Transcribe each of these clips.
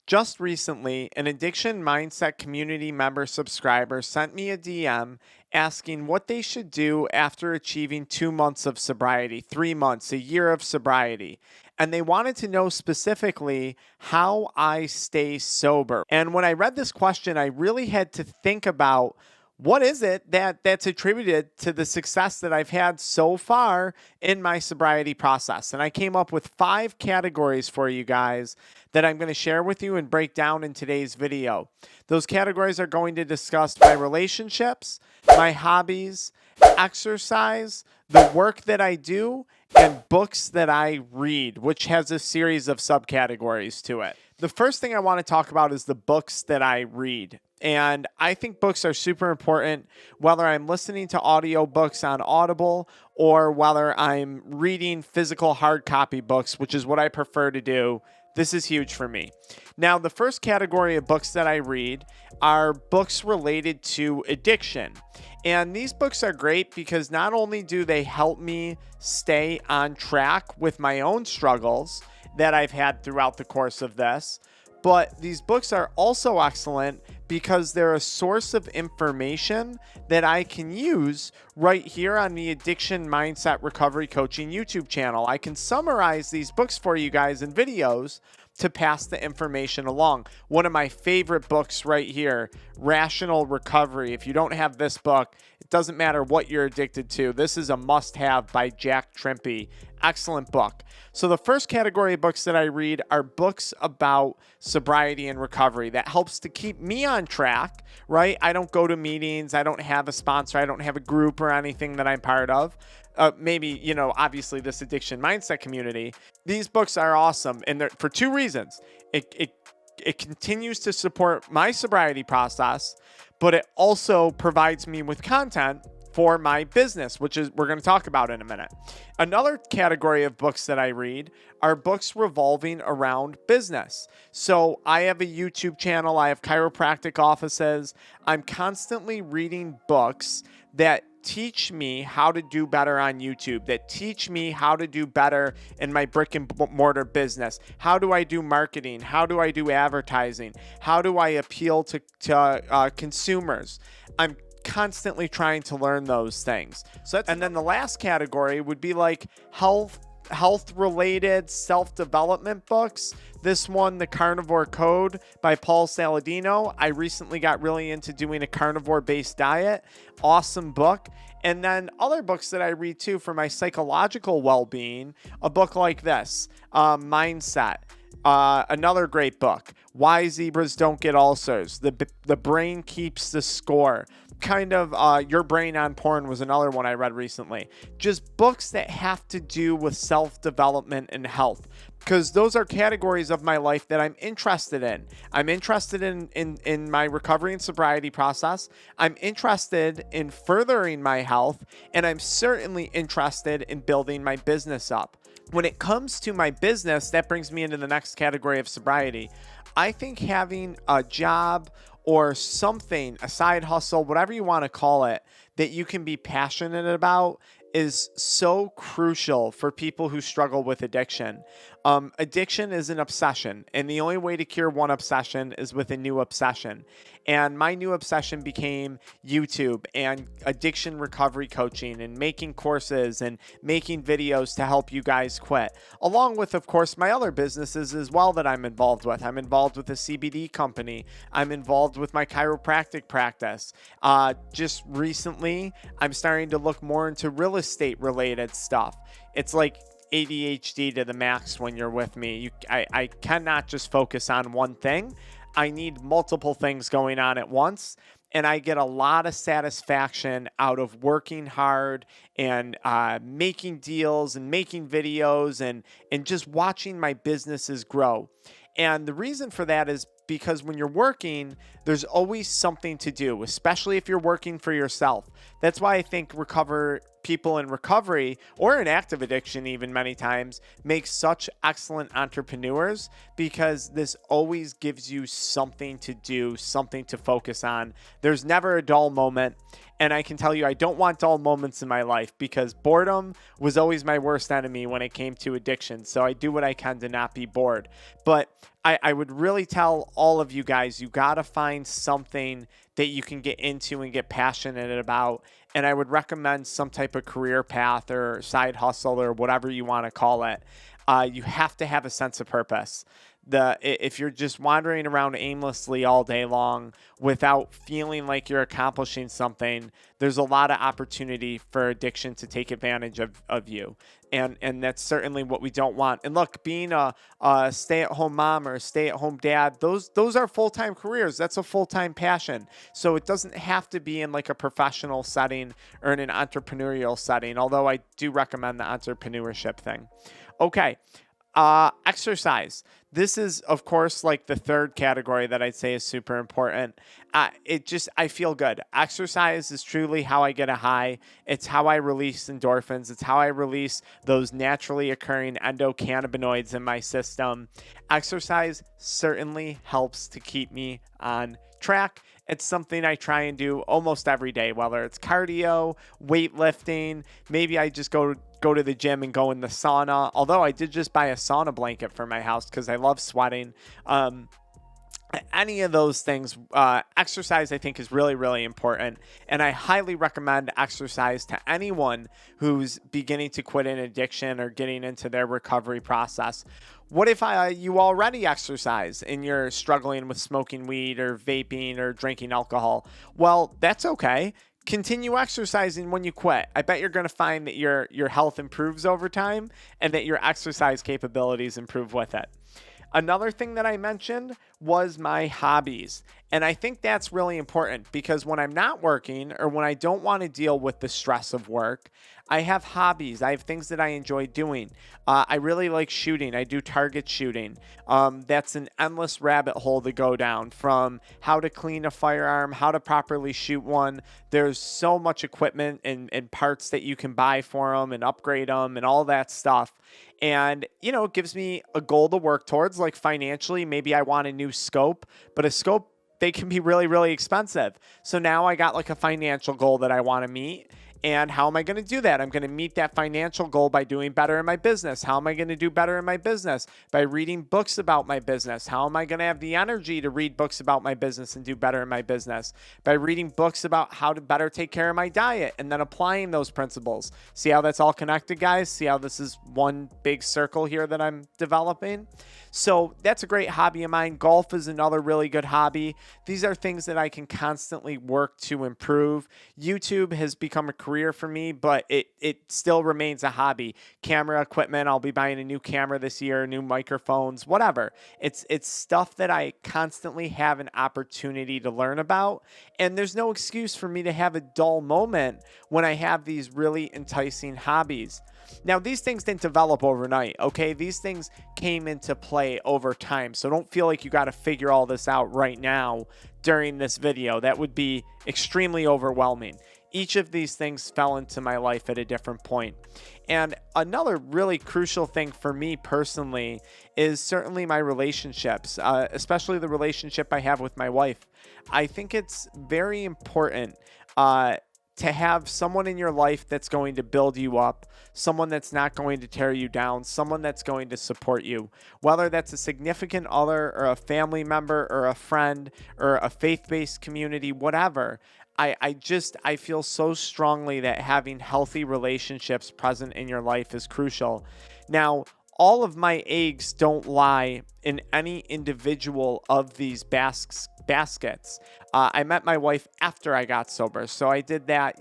Just recently, an Addiction Mindset community member subscriber sent me a DM asking what they should do after achieving 2 months of sobriety, 3 months, a year of sobriety. And they wanted to know specifically how I stay sober. And when I read this question, I really had to think about what is it that's attributed to the success that I've had so far in my sobriety process. And I came up with 5 categories for you guys that I'm going to share with you and break down in today's video. Those categories are going to discuss my relationships, my hobbies, exercise, the work that I do, and books that I read, which has a series of subcategories to it. The first thing I want to talk about is the books that I read. And I think books are super important, whether I'm listening to audiobooks on Audible or whether I'm reading physical hard copy books, which is what I prefer to do. This is huge for me. Now, the first category of books that I read are books related to addiction. And these books are great because not only do they help me stay on track with my own struggles that I've had throughout the course of this, but these books are also excellent because they're a source of information that I can use right here on the Addiction Mindset Recovery Coaching YouTube channel. I can summarize these books for you guys in videos to pass the information along. One of my favorite books right here, Rational Recovery. If you don't have this book, it doesn't matter what you're addicted to. This is a must-have by Jack Trimpey. Excellent book. So the first category of books that I read are books about sobriety and recovery. That helps to keep me on track, right? I don't go to meetings. I don't have a sponsor. I don't have a group or anything that I'm part of. Maybe, obviously this addiction mindset community. These books are awesome. And they're for 2 reasons. It continues to support my sobriety process, but it also provides me with content for my business, which is we're going to talk about in a minute. Another category of books that I read are books revolving around business. So I have a YouTube channel. I have chiropractic offices. I'm constantly reading books that teach me how to do better on YouTube, that teach me how to do better in my brick and mortar business. How do I do marketing? How do I do advertising? How do I appeal to consumers? I'm constantly trying to learn those things. And then the last category would be like health related self-development books. This one, The Carnivore Code by Paul Saladino. I recently got really into doing a carnivore-based diet. Awesome book. And then other books that I read too for my psychological well-being. A book like this, Mindset. Another great book, Why Zebras Don't Get Ulcers. The Brain Keeps the Score. Your Brain on Porn was another one I read recently. Just books that have to do with self-development and health, because those are categories of my life that I'm interested in. I'm interested in my recovery and sobriety process. I'm interested in furthering my health, and I'm certainly interested in building my business up. When it comes to my business, that brings me into the next category of sobriety. I think having a job or something, a side hustle, whatever you want to call it, that you can be passionate about is so crucial for people who struggle with addiction. Addiction is an obsession, and the only way to cure one obsession is with a new obsession. And my new obsession became YouTube and addiction recovery coaching and making courses and making videos to help you guys quit, along with, of course, my other businesses as well that I'm involved with. I'm involved with a CBD company. I'm involved with my chiropractic practice. Just recently, I'm starting to look more into real estate related stuff. It's like ADHD to the max when you're with me. I cannot just focus on one thing. I need multiple things going on at once, and I get a lot of satisfaction out of working hard and making deals and making videos and just watching my businesses grow. And the reason for that is because when you're working, there's always something to do, especially if you're working for yourself. That's why I think people in recovery or in active addiction, even many times, make such excellent entrepreneurs because this always gives you something to do, something to focus on. There's never a dull moment. And I can tell you, I don't want dull moments in my life because boredom was always my worst enemy when it came to addiction. So I do what I can to not be bored. But I would really tell all of you guys, you got to find something that you can get into and get passionate about. And I would recommend some type of career path or side hustle or whatever you want to call it. You have to have a sense of purpose. If you're just wandering around aimlessly all day long without feeling like you're accomplishing something, there's a lot of opportunity for addiction to take advantage of you. And that's certainly what we don't want. And look, being a stay-at-home mom or a stay-at-home dad, those are full-time careers. That's a full-time passion. So it doesn't have to be in like a professional setting or in an entrepreneurial setting, although I do recommend the entrepreneurship thing. Okay. Exercise. This is, of course, like the third category that I'd say is super important. I feel good. Exercise is truly how I get a high. It's how I release endorphins. It's how I release those naturally occurring endocannabinoids in my system. Exercise certainly helps to keep me on track. It's something I try and do almost every day, whether it's cardio, weightlifting, maybe I just go to the gym and go in the sauna. Although I did just buy a sauna blanket for my house because I love sweating. Any of those things, exercise I think is really, really important. And I highly recommend exercise to anyone who's beginning to quit an addiction or getting into their recovery process. What if you already exercise and you're struggling with smoking weed or vaping or drinking alcohol? Well, that's okay. Continue exercising when you quit. I bet you're going to find that your health improves over time and that your exercise capabilities improve with it. Another thing that I mentioned was my hobbies. And I think that's really important because when I'm not working or when I don't want to deal with the stress of work, I have hobbies. I have things that I enjoy doing. I really like shooting. I do target shooting. That's an endless rabbit hole to go down, from how to clean a firearm, how to properly shoot one. There's so much equipment and parts that you can buy for them and upgrade them and all that stuff. And, it gives me a goal to work towards, like financially. Maybe I want a new scope, but a scope, they can be really, really expensive. So now I got like a financial goal that I want to meet. And how am I going to do that? I'm going to meet that financial goal by doing better in my business. How am I going to do better in my business? By reading books about my business. How am I going to have the energy to read books about my business and do better in my business? By reading books about how to better take care of my diet and then applying those principles. See how that's all connected, guys? See how this is one big circle here that I'm developing? So that's a great hobby of mine. Golf is another really good hobby. These are things that I can constantly work to improve. YouTube has become a career for me, but it still remains a hobby. Camera equipment, I'll be buying a new camera this year, new microphones, whatever. It's stuff that I constantly have an opportunity to learn about, and there's no excuse for me to have a dull moment when I have these really enticing hobbies. Now, these things didn't develop overnight, okay? These things came into play over time, so don't feel like you got to figure all this out right now during this video. That would be extremely overwhelming. Each of these things fell into my life at a different point. And another really crucial thing for me personally is certainly my relationships, especially the relationship I have with my wife. I think it's very important to have someone in your life that's going to build you up, someone that's not going to tear you down, someone that's going to support you, whether that's a significant other or a family member or a friend or a faith-based community, whatever. I feel so strongly that having healthy relationships present in your life is crucial. Now, all of my eggs don't lie in any individual of these baskets. I met my wife after I got sober, so I did that.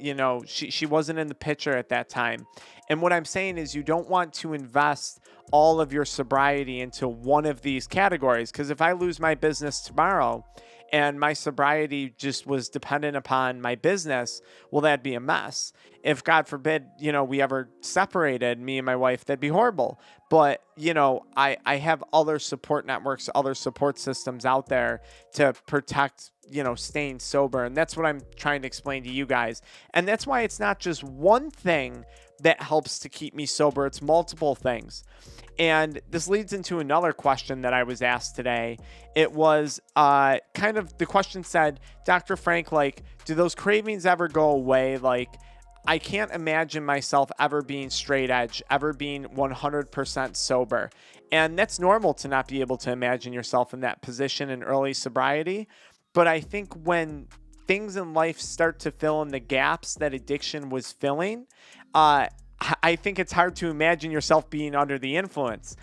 She wasn't in the picture at that time. And what I'm saying is you don't want to invest all of your sobriety into one of these categories, because if I lose my business tomorrow and my sobriety just was dependent upon my business, well, that'd be a mess. If God forbid, we ever separated, me and my wife, that'd be horrible. But, I have other support networks, other support systems out there to protect, staying sober. And that's what I'm trying to explain to you guys. And that's why it's not just one thing that helps to keep me sober. It's multiple things. And this leads into another question that I was asked today. It was kind of, the question said, Dr. Frank, like, do those cravings ever go away? Like, I can't imagine myself ever being straight edge, ever being 100% sober. And that's normal to not be able to imagine yourself in that position in early sobriety. But I think when things in life start to fill in the gaps that addiction was filling, I think it's hard to imagine yourself being under the influence.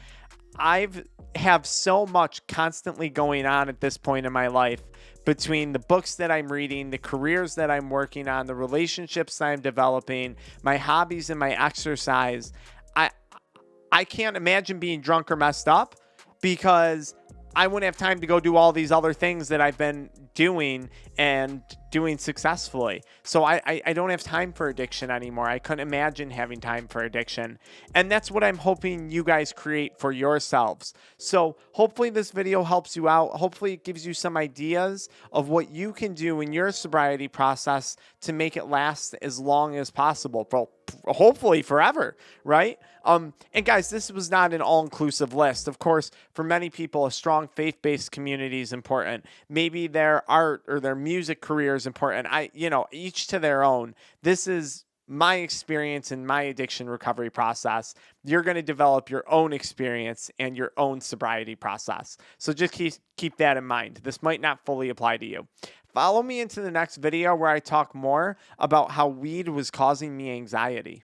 I've have so much constantly going on at this point in my life, between the books that I'm reading, the careers that I'm working on, the relationships I'm developing, my hobbies and my exercise. I can't imagine being drunk or messed up, because I wouldn't have time to go do all these other things that I've been doing and doing successfully. So I don't have time for addiction anymore. I couldn't imagine having time for addiction. And that's what I'm hoping you guys create for yourselves. So hopefully this video helps you out. Hopefully it gives you some ideas of what you can do in your sobriety process to make it last as long as possible. Well, hopefully forever, right? And guys, this was not an all-inclusive list. Of course, for many people, a strong faith-based community is important. Maybe their art or their music career is important. Each to their own. This is my experience in my addiction recovery process. You're going to develop your own experience and your own sobriety process. So just keep that in mind. This might not fully apply to you. Follow me into the next video where I talk more about how weed was causing me anxiety.